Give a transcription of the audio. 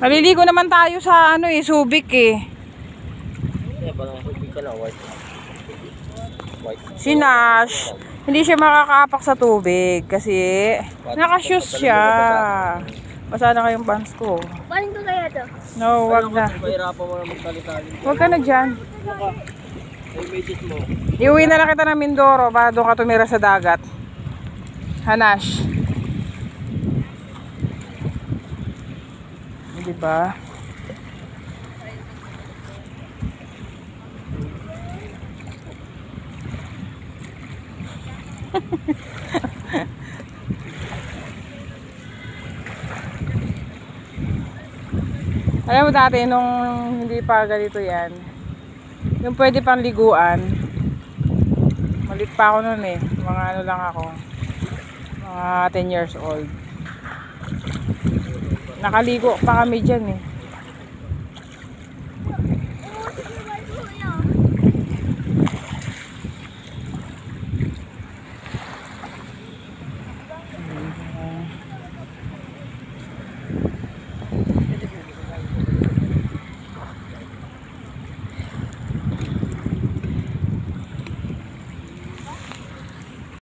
Naliligo naman tayo sa ano eh, Subic eh. Si Nash, hindi siya makakaapak sa tubig kasi naka-shoes siya. Basa na kayong pants ko. Paling ko kaya to? No, wag na. Wag ka na dyan. Iuwi na lang kita ng Mindoro para doon ka tumira sa dagat. Hanash. Diba? Alam mo dati nung hindi pa ganito yan, yung pwede pang liguan, malit pa ako nun eh, mga ano lang ako, mga 10 years old. Nakaligo pa kami dyan eh.